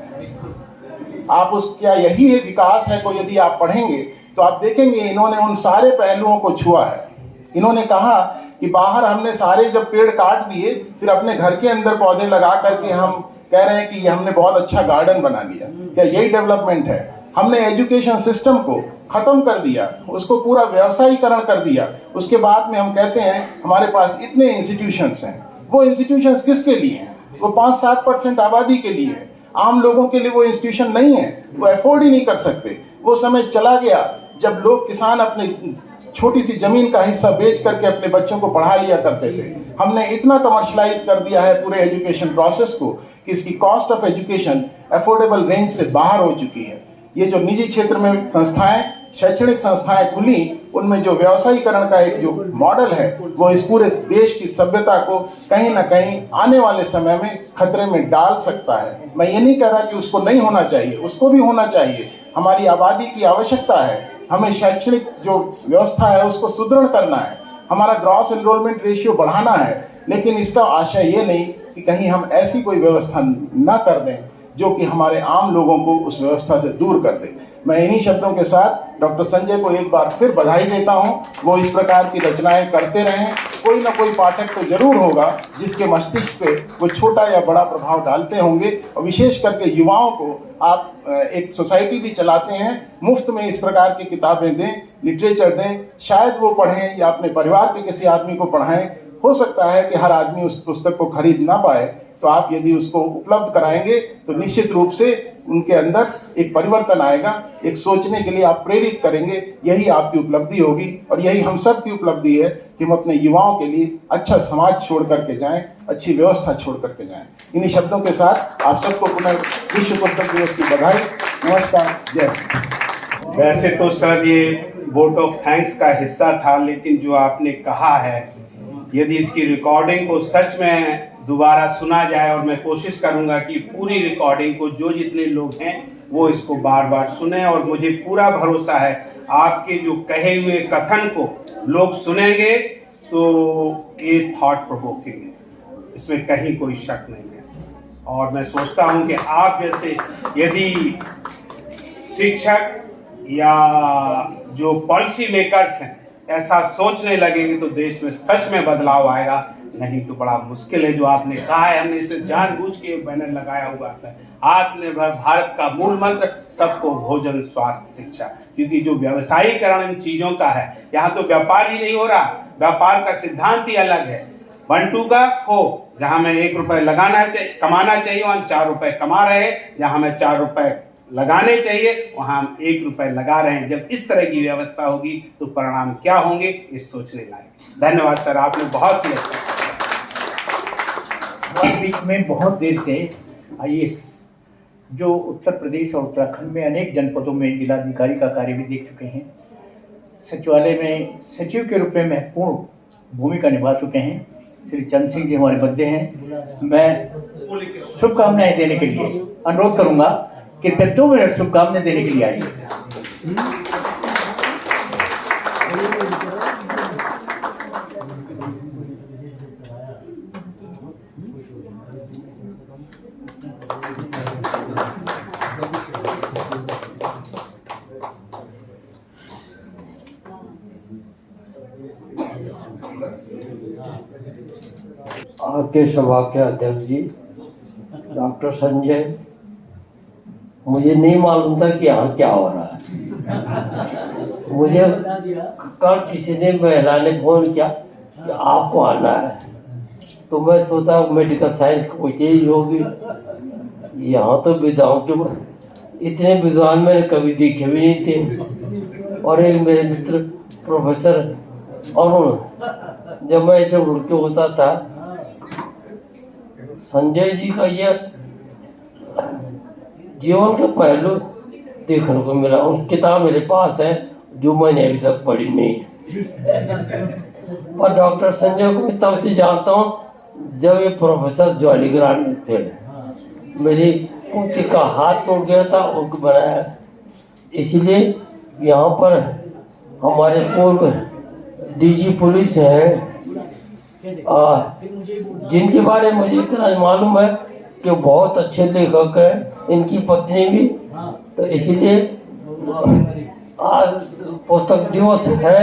आप उस क्या यही है विकास है को यदि आप पढ़ेंगे तो आप देखेंगे इन्होंने उन सारे पहलुओं को छुआ है। इन्होंने कहा कि बाहर हमने सारे जब पेड़ काट दिए, फिर अपने घर के अंदर पौधे लगा करके हम कह रहे हैं कि ये हमने बहुत अच्छा गार्डन बना लिया। क्या यही डेवलपमेंट है? हमने एजुकेशन सिस्टम को खत्म कर दिया, उसको पूरा व्यवसायीकरण कर दिया। उसके बाद में हम कहते हैं हमारे पास इतने इंस्टीट्यूशंस हैं। वो इंस्टीट्यूशंस किसके लिए हैं? वो 5-7% आबादी के लिए है। आम लोगों के लिए वो इंस्टीट्यूशन नहीं है, वो अफोर्ड ही नहीं कर सकते। वो समय चला गया जब लोग किसान अपने छोटी सी जमीन का हिस्सा बेच करके अपने बच्चों को पढ़ा लिया करते थे। हमने इतना कमर्शलाइज कर दिया है पूरे एजुकेशन प्रोसेस को कि इसकी cost of education affordable range से बाहर हो चुकी है। ये जो निजी क्षेत्र में संस्थाएं, शैक्षणिक संस्थाएं खुली, उनमें जो व्यवसायीकरण का एक जो मॉडल है, वो इस पूरे देश की सभ्यता को कहीं ना कहीं आने वाले समय में खतरे में डाल सकता है। मैं ये नहीं कह रहा कि उसको नहीं होना चाहिए, उसको भी होना चाहिए। हमारी आबादी की आवश्यकता है। हमें शैक्षणिक जो व्यवस्था है उसको सुदृढ़ करना है। हमारा ग्रॉस एनरोलमेंट रेशियो बढ़ाना है। लेकिन इसका आशय ये नहीं कि कहीं हम ऐसी कोई व्यवस्था न कर दें जो कि हमारे आम लोगों को उस व्यवस्था से दूर कर दे। मैं इन्हीं शब्दों के साथ डॉक्टर संजय को एक बार फिर बधाई देता हूं। वो इस प्रकार की रचनाएं करते रहें। कोई ना कोई पाठक तो जरूर होगा जिसके मस्तिष्क पे वो छोटा या बड़ा प्रभाव डालते होंगे। और विशेष करके युवाओं को आप एक सोसाइटी भी चलाते हैं, मुफ्त में इस प्रकार की किताबें दें, लिटरेचर दें, शायद वो पढ़ें या अपने परिवार के किसी आदमी को पढ़ाएं। हो सकता है कि हर आदमी उस पुस्तक को खरीद ना पाए, तो आप यदि उसको उपलब्ध कराएंगे तो निश्चित रूप से उनके अंदर एक परिवर्तन आएगा। एक सोचने के लिए आप प्रेरित करेंगे। यही आपकी उपलब्धि होगी और यही हम सब की उपलब्धि है कि हम अपने युवाओं के लिए अच्छा समाज छोड़ करके जाएं, अच्छी व्यवस्था छोड़ करके जाएं। इन्हीं शब्दों के साथ आप सबको पुनः विश्व पुस्तक दिवस की बधाई। नमस्कार, जय हिंद। वैसे तो सर ये वोट ऑफ थैंक्स का हिस्सा था, लेकिन जो आपने कहा है, यदि इसकी रिकॉर्डिंग को सच में दोबारा सुना जाए, और मैं कोशिश करूंगा कि पूरी रिकॉर्डिंग को जो जितने लोग हैं वो इसको बार बार सुने, और मुझे पूरा भरोसा है आपके जो कहे हुए कथन को लोग सुनेंगे तो ये थॉट प्रोवोकिंग है, इसमें कहीं कोई शक नहीं है। और मैं सोचता हूं कि आप जैसे यदि शिक्षक या जो पॉलिसी मेकर्स हैं ऐसा सोचने लगेंगे तो देश में सच में बदलाव आएगा। नहीं तो बड़ा मुश्किल है। जो आपने कहा है, हमने इसे जानबूझ के बैनर लगाया हुआ है, आत्मनिर्भर भारत का मूल मंत्र सबको भोजन, स्वास्थ्य, शिक्षा। क्योंकि जो व्यवसायीकरण इन चीजों का है, यहाँ तो व्यापार ही नहीं हो रहा, व्यापार का सिद्धांत ही अलग है। 1-2 का 4, जहां मैं 1 रुपए कमाना चाहिए वहां 4 रुपए कमा रहे हैं, जहां मैं 4 रुपए लगाने चाहिए वहां हम 1 रुपए लगा रहे हैं। जब इस तरह की व्यवस्था होगी तो परिणाम क्या होंगे, ये सोचने लायक। धन्यवाद सर, आपने बहुत ही अच्छा। हमारे बीच में बहुत देर से IAS जो उत्तर प्रदेश और उत्तराखंड में अनेक जनपदों में जिलाधिकारी का कार्य भी देख चुके हैं, सचिवालय में सचिव के रूप में महत्वपूर्ण भूमिका निभा चुके हैं, श्री चंद सिंह जी हमारे बर्थडे हैं। मैं शुभकामनाएं देने के लिए अनुरोध करूंगा कि 2 मिनट शुभकामनाएं देने के लिए आइए। आपके सभा के अध्यक्ष जी डॉक्टर संजय, मुझे नहीं मालूम था कि यहाँ क्या हो रहा है। मुझे कल किसी ने महिला ने फोन किया कि आपको आना है, तो मैं सोचा मेडिकल साइंस कोई चीज होगी। यहाँ तो विद्वाओं के इतने विद्वान मैंने कभी देखे भी नहीं थे। और एक मेरे मित्र प्रोफेसर अरुण, जब मैं जब उड़ के होता था, संजय जी का ये जीवन का पहलू देखने को मिला। उन किताब मेरे पास है जो मैंने अभी तक पढ़ी नहीं। और डॉक्टर संजय को मैं तब से जानता हूँ जब ये प्रोफेसर जॉलीग्रांट में थे। मेरी पुत्री का हाथ टूट गया था, उनको बनाया। इसलिए यहाँ पर हमारे पूर्व डीजी पुलिस हैं, जिनके बारे में मुझे इतना मालूम है कि बहुत अच्छे लेखक हैं, इनकी पत्नी भी। तो इसलिए आज पुस्तक दिवस है,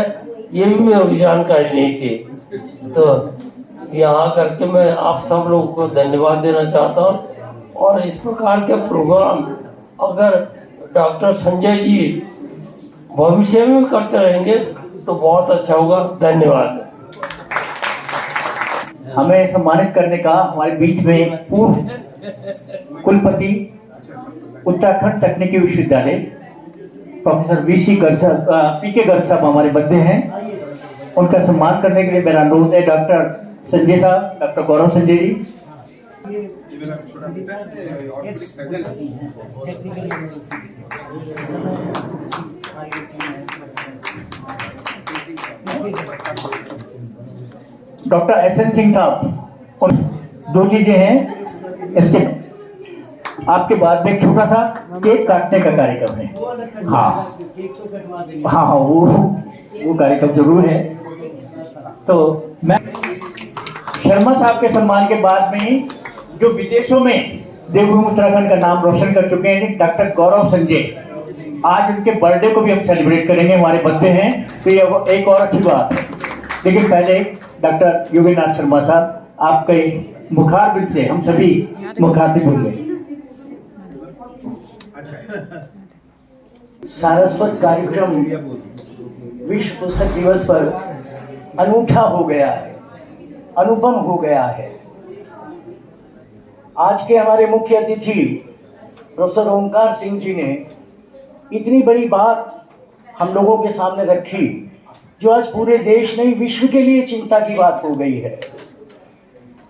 ये भी मेरी जानकारी नहीं थी। तो यहाँ करके मैं आप सब लोगों को धन्यवाद देना चाहता हूँ। और इस प्रकार के प्रोग्राम अगर डॉक्टर संजय जी भविष्य में करते रहेंगे तो बहुत अच्छा होगा। धन्यवाद। हमें सम्मानित करने का हमारे बीच में पूर्व कुलपति उत्तराखंड तकनीकी विश्वविद्यालय प्रोफेसर पीके गर्ग साहब हमारे बर्थडे हैं। उनका सम्मान करने के लिए मेरा अनुरोध है डॉक्टर संजय साहब, डॉक्टर गौरव संजय जी। डॉक्टर एसएन सिंह साहब। और 2 चीजें हैं इसके आपके बाद में एक छोटा सा केक काटने का कार्यक्रम है। हाँ, वो कार्यक्रम जरूर है। तो मैं शर्मा साहब के सम्मान के बाद में ही जो विदेशों में देवभूमि उत्तराखंड का नाम रोशन कर चुके हैं डॉक्टर गौरव संजय, आज उनके बर्थडे को भी हम सेलिब्रेट करेंगे। हमारे बर्थडे हैं तो ये एक और अच्छी बात है। लेकिन पहले डॉक्टर योगेंद्र शर्मा साहब, आपके मुखारबिंद से हम सभी मुखातिब होंगे। सारस्वत कार्यक्रम विश्व पुस्तक दिवस पर अनूठा हो गया है, अनुपम हो गया है। आज के हमारे मुख्य अतिथि प्रोफेसर ओमकार सिंह जी ने इतनी बड़ी बात हम लोगों के सामने रखी जो आज पूरे देश नहीं विश्व के लिए चिंता की बात हो गई है।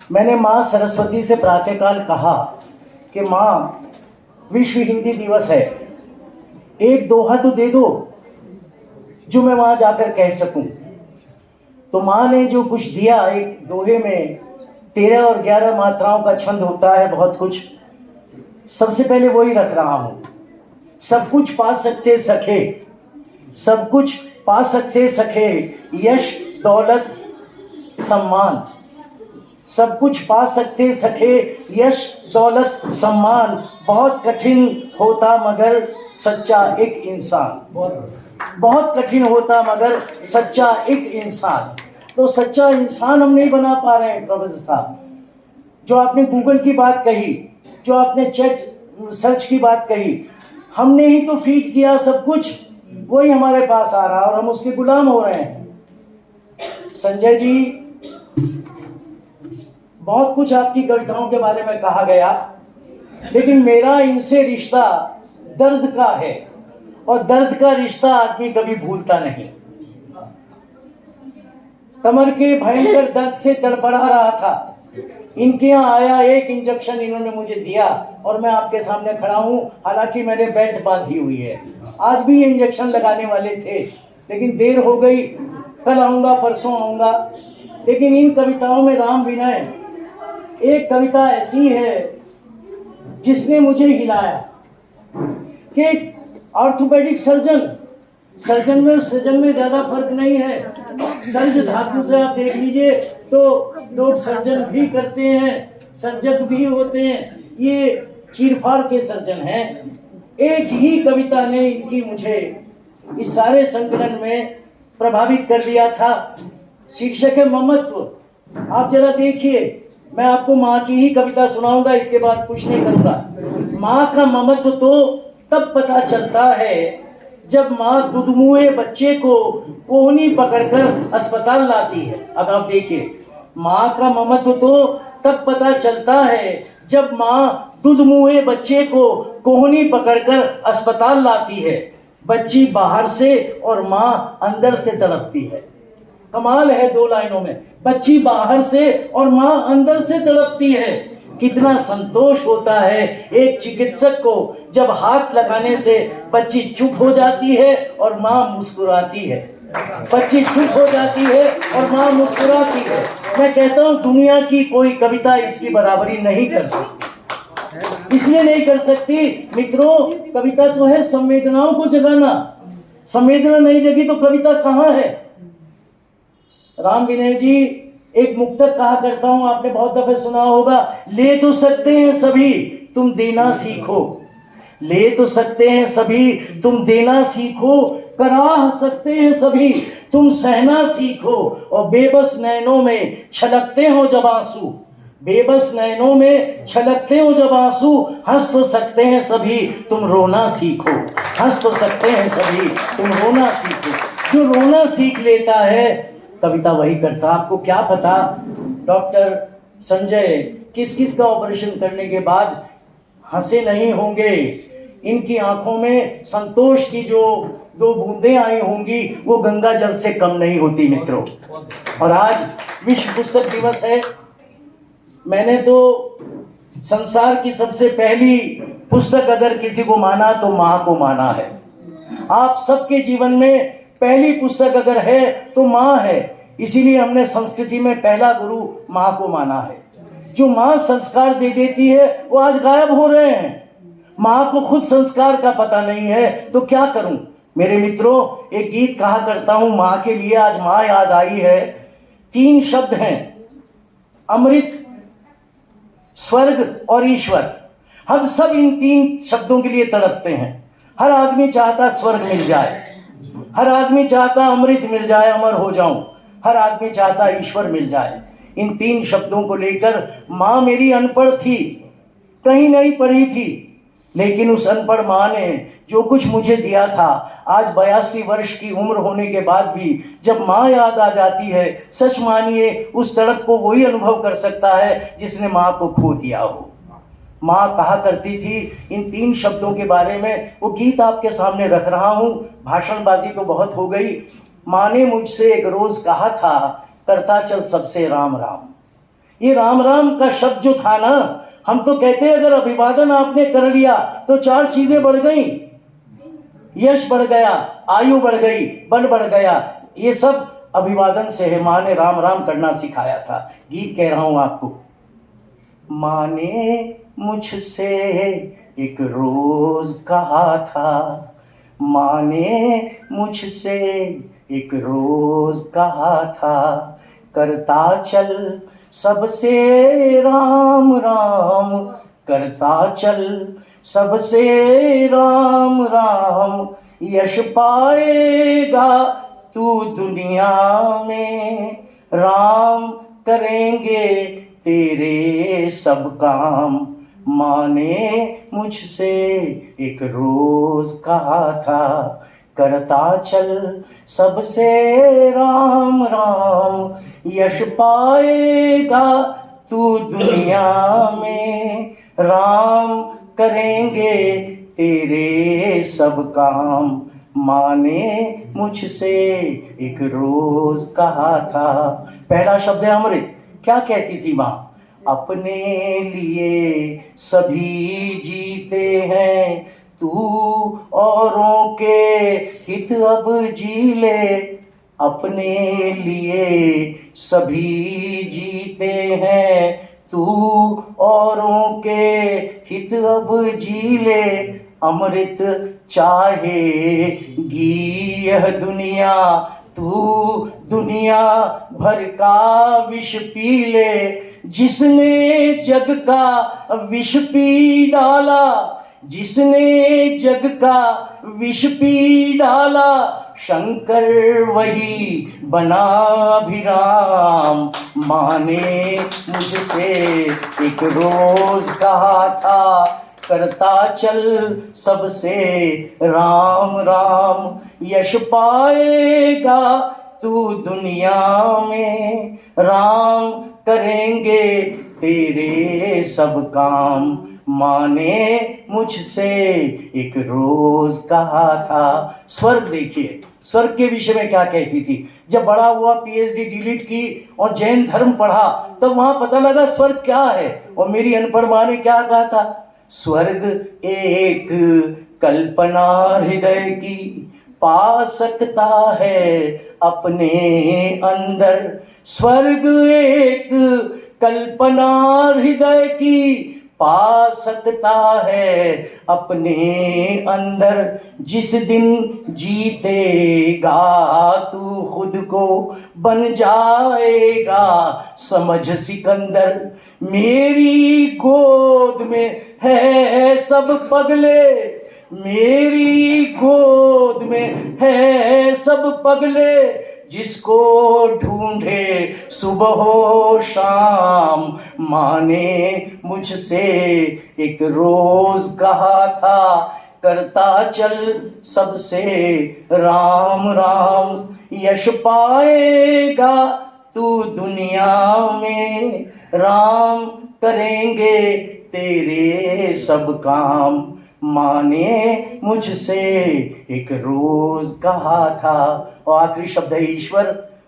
मैंने माँ सरस्वती से प्रातःकाल कहा कि माँ, विश्व हिंदी दिवस है, एक दोहा तो दे दो जो मैं वहां जाकर कह सकूं। तो माँ ने जो कुछ दिया, एक दोहे में 13 और 11 मात्राओं का छंद होता है, बहुत कुछ। सबसे पहले वही रख रहा हूं। सब कुछ पा सकते सखे, सब कुछ पा सकते सखे, यश दौलत सम्मान। सब कुछ पा सकते सखे, यश दौलत सम्मान, बहुत कठिन होता मगर सच्चा एक इंसान। बहुत कठिन होता मगर सच्चा एक इंसान। तो सच्चा इंसान हम नहीं बना पा रहे हैं प्रोफेसर साहब। जो आपने गूगल की बात कही, जो आपने चैट सर्च की बात कही, हमने ही तो फीड किया सब कुछ, वही हमारे पास आ रहा है और हम उसके गुलाम हो रहे हैं। संजय जी, बहुत कुछ आपकी कविताओं के बारे में कहा गया, लेकिन मेरा इनसे रिश्ता दर्द का है और दर्द का रिश्ता आदमी कभी भूलता नहीं। कमर के भयंकर दर्द से तड़पड़ा रहा था, इनके यहाँ आया, एक इंजेक्शन इन्होंने मुझे दिया और मैं आपके सामने खड़ा हूँ। हालांकि मैंने बेल्ट बांधी हुई है, आज भी ये इंजेक्शन लगाने वाले थे लेकिन देर हो गई। कल आऊँगा, परसों आऊँगा, लेकिन इन कविताओं में राम विनय एक कविता ऐसी है जिसने मुझे हिलाया कि ऑर्थोपेडिक सर्जन में और सृजन में ज्यादा फर्क नहीं है। सर्ज धातु से आप देख लीजिए तो लोग सर्जन भी करते हैं, सर्जक भी होते हैं, ये चीरफाड़ के सर्जन हैं। एक ही कविता ने इनकी मुझे इस सारे संकलन में प्रभावित कर दिया था। शीर्षक है ममत्व। आप जरा देखिए, मैं आपको माँ की ही कविता सुनाऊंगा, इसके बाद कुछ नहीं करूंगा। माँ का ममत्व तो तब पता चलता है जब माँ दुधमुए बच्चे को कोहनी पकड़कर अस्पताल लाती है। अब आप देखिए, माँ का ममत्व तो तब पता चलता है जब माँ दुधमुए बच्चे को कोहनी पकड़कर अस्पताल लाती है। बच्ची बाहर से और माँ अंदर से तड़पती है। कमाल है दो लाइनों में, बच्ची बाहर से और माँ अंदर से तड़पती है। कितना संतोष होता है एक चिकित्सक को जब हाथ लगाने से बच्ची चुप हो जाती है और माँ मुस्कुराती है। बच्ची चुप हो जाती है और माँ मुस्कुराती है। मैं कहता हूँ दुनिया की कोई कविता इसकी बराबरी नहीं कर सकती। इसलिए नहीं कर सकती मित्रों, कविता तो है संवेदनाओं को जगाना। संवेदना नहीं जगी तो कविता कहाँ है। राम विनय जी एक मुक्तक कहा करता हूं, आपने बहुत दफे सुना होगा, ले तो सकते हैं सभी तुम देना सीखो। ले तो सकते हैं सभी तुम देना सीखो, कराह सकते हैं सभी तुम सहना सीखो। और बेबस नैनों में छलकते हो जब आंसू, बेबस नैनों में छलकते हो जब आंसू, हंस तो सकते हैं सभी तुम रोना सीखो। हंस तो सकते हैं सभी तुम रोना सीखो। जो रोना सीख लेता है कविता वही करता। आपको क्या पता डॉक्टर संजय किस किस का ऑपरेशन करने के बाद हंसे नहीं होंगे। इनकी आंखों में संतोष की जो 2 बूंदें आई होंगी वो गंगा जल से कम नहीं होती मित्रों। और आज विश्व पुस्तक दिवस है। मैंने तो संसार की सबसे पहली पुस्तक अगर किसी को माना तो माँ को माना है। आप सबके जीवन में पहली पुस्तक अगर है तो माँ है। इसीलिए हमने संस्कृति में पहला गुरु माँ को माना है। जो माँ संस्कार दे देती है वो आज गायब हो रहे हैं। माँ को खुद संस्कार का पता नहीं है तो क्या करूं। मेरे मित्रों, एक गीत कहा करता हूं माँ के लिए, आज माँ याद आई है। 3 शब्द हैं, अमृत, स्वर्ग और ईश्वर। हम सब इन 3 शब्दों के लिए तड़पते हैं। हर आदमी चाहता स्वर्ग मिल जाए, हर आदमी चाहता अमृत मिल जाए, अमर हो जाऊं। हर आदमी चाहता ईश्वर मिल जाए। इन 3 शब्दों को लेकर माँ मेरी अनपढ़ थी, कहीं नहीं पढ़ी थी, लेकिन उस अनपढ़ माँ ने जो कुछ मुझे दिया था, आज 82 वर्ष की उम्र होने के बाद भी जब माँ याद आ जाती है, सच मानिए उस तड़प को वही अनुभव कर सकता है जिसने माँ को खो दिया हो। माँ कहा करती थी इन 3 शब्दों के बारे में। वो गीत आपके सामने रख रहा हूँ। भाषणबाजी तो बहुत हो गई। माँ ने मुझसे एक रोज कहा था, करता चल सबसे राम राम। ये राम राम का शब्द जो था ना, हम तो कहते अगर अभिवादन आपने कर लिया तो 4 चीजें बढ़ गई। यश बढ़ गया, आयु बढ़ गई, बल बढ़ गया। ये सब अभिवादन से है। माँ ने राम राम करना सिखाया था। गीत कह रहा हूं आपको। माँ ने मुझसे एक रोज कहा था, माँ ने मुझसे एक रोज कहा था, करता चल सबसे राम राम, करता चल सबसे राम राम, यश पाएगा तू दुनिया में, राम करेंगे तेरे सब काम। माँ ने मुझसे एक रोज कहा था, करता चल सबसे राम राम, यश पाएगा तू दुनिया में, राम करेंगे तेरे सब काम। माँ ने मुझसे एक रोज कहा था। पहला शब्द है अमृत। क्या कहती थी माँ? अपने लिए सभी जीते हैं, तू औरों के हित अब जी ले। अपने लिए सभी जीते हैं, तू औरों के हित अब जी ले, अमृत चाहेगी यह दुनिया, तू दुनिया भर का विष पी ले, जिसने जग का विष पी डाला, जिसने जग का विष पी डाला, शंकर वही बना अभिराम। माँ ने मुझसे एक रोज कहा था, करता चल सबसे राम राम, यश पाएगा तू दुनिया में, राम करेंगे तेरे सब काम। माँ ने मुझसे एक रोज कहा था। स्वर्ग देखिए, स्वर्ग के विषय में क्या कहती थी। जब बड़ा हुआ, पीएचडी डिलीट की और जैन धर्म पढ़ा, तब वहां पता लगा स्वर्ग क्या है। और मेरी अनपढ़ माँ ने क्या कहा था, स्वर्ग एक कल्पना हृदय की, पा सकता है अपने अंदर। स्वर्ग एक कल्पना हृदय की, पा सकता है अपने अंदर। जिस दिन जीतेगा तू खुद को, बन जाएगा समझ सिकंदर। मेरी गोद में है सब पगले, मेरी गोद में है सब पगले, जिसको ढूंढे सुबह हो शाम। माँ ने मुझसे एक रोज कहा था, करता चल सबसे राम राम, यश पाएगा तू दुनिया में, राम करेंगे तेरे सब काम। माँ ने मुझसे एक रोज कहा था। और आखिरी शब्द है ईश्वर।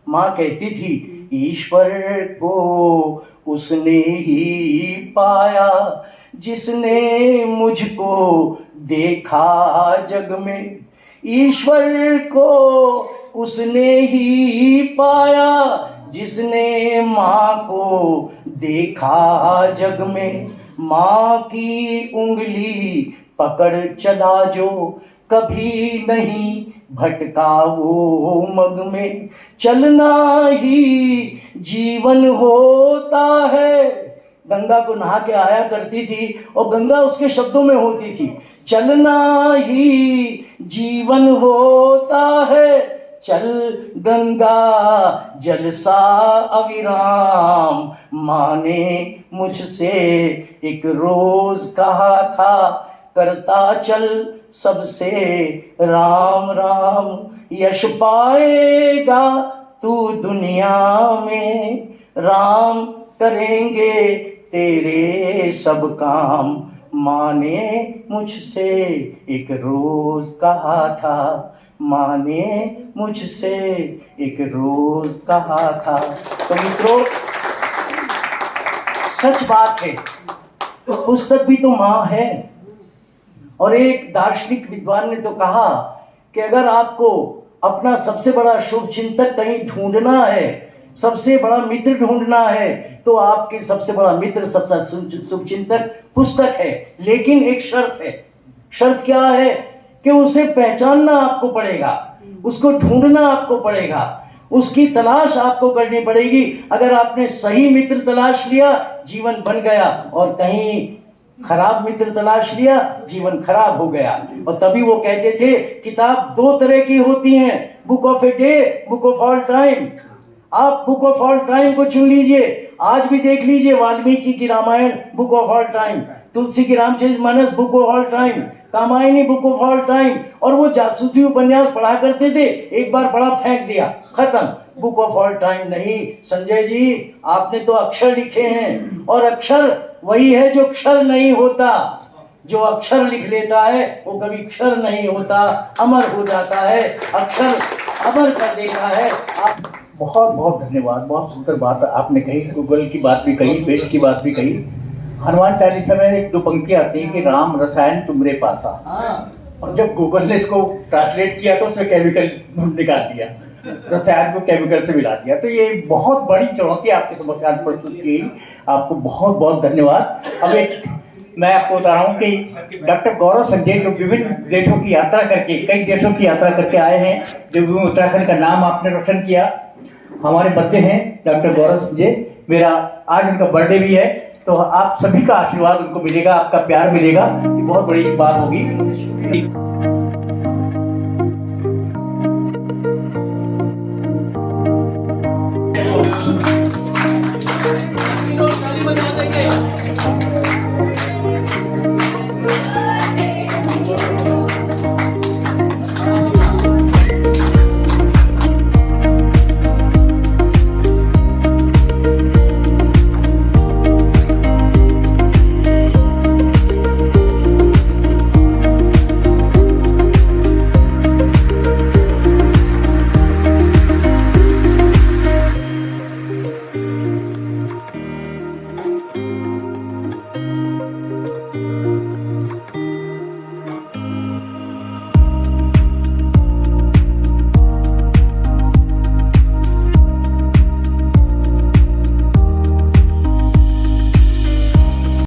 माँ कहती थी, ईश्वर को उसने ही पाया जिसने मुझको देखा जग में। ईश्वर को उसने ही पाया जिसने माँ को देखा जग में। माँ की उंगली पकड़ चला जो कभी नहीं भटका वो मग में। चलना ही जीवन होता है। गंगा को नहा के आया करती थी और गंगा उसके शब्दों में होती थी। चलना ही जीवन होता है, चल गंगा जल सा अविराम। माँ ने मुझसे एक रोज कहा था, करता चल सबसे राम राम, यश पाएगा तू दुनिया में, राम करेंगे तेरे सब काम। माँ ने मुझसे एक रोज कहा था, माँ ने मुझसे एक रोज कहा था। तो मित्रों, सच बात है, पुस्तक भी तो माँ है। और एक दार्शनिक विद्वान ने तो कहा कि अगर आपको अपना सबसे बड़ा शुभ चिंतक कहीं ढूंढना है, सबसे बड़ा मित्र ढूंढना है, तो आपके सबसे बड़ा मित्र, सबसे शुभ चिंतक पुस्तक है। लेकिन एक शर्त है। शर्त क्या है? कि उसे पहचानना आपको पड़ेगा, उसको ढूंढना आपको पड़ेगा, उसकी तलाश आपको करनी पड़ेगी। अगर आपने सही मित्र तलाश लिया, जीवन बन गया, और कहीं खराब मित्र तलाश लिया, जीवन खराब हो गया। और तभी वो कहते थे किताब दो तरह की होती हैं, book of a day, book of all time. आप बुक ऑफ ऑल टाइम को चुन लीजिए। आज भी देख लीजिए वाल्मीकि की Ramayana book of all time, Tulsi की Ramcharitmanas book of all time, Kamayani book of all time. और वो जासूसी उपन्यास पढ़ा करते थे, एक बार पढ़ा फेंक दिया, खत्म, बुक ऑफ ऑल टाइम नहीं। संजय जी, आपने तो अक्षर लिखे हैं, और अक्षर वही है जो क्षर नहीं होता। जो अक्षर लिख लेता है वो कभी क्षर नहीं होता, अमर हो जाता है। अक्षर अमर कर देता है। आप बहुत बहुत धन्यवाद। बहुत सुंदर बात आपने कही, गूगल की बात भी कही, पेस्ट की बात भी कही। हनुमान चालीसा में एक दो पंक्तियां आती हैं कि राम रसायन तुमरे पासा। और जब गूगल ने इसको ट्रांसलेट किया तो उसमें केमिकल निकाल दिया। रसायन को केमिकल से मिला दिया। तो ये बहुत बड़ी चुनौती आपके समक्ष आज प्रस्तुत की। आपको बहुत बहुत धन्यवाद। अब एक मैं आपको बता रहा हूँ कि डॉक्टर गौरव संजय जो विभिन्न देशों की यात्रा करके, कई देशों की यात्रा करके आए हैं, जो उत्तराखंड का नाम आपने रोशन किया, हमारे बच्चे हैं डॉक्टर गौरव संजय। मेरा आज उनका बर्थडे भी है, तो आप सभी का आशीर्वाद उनको मिलेगा, आपका प्यार मिलेगा, ये बहुत बड़ी बात होगी।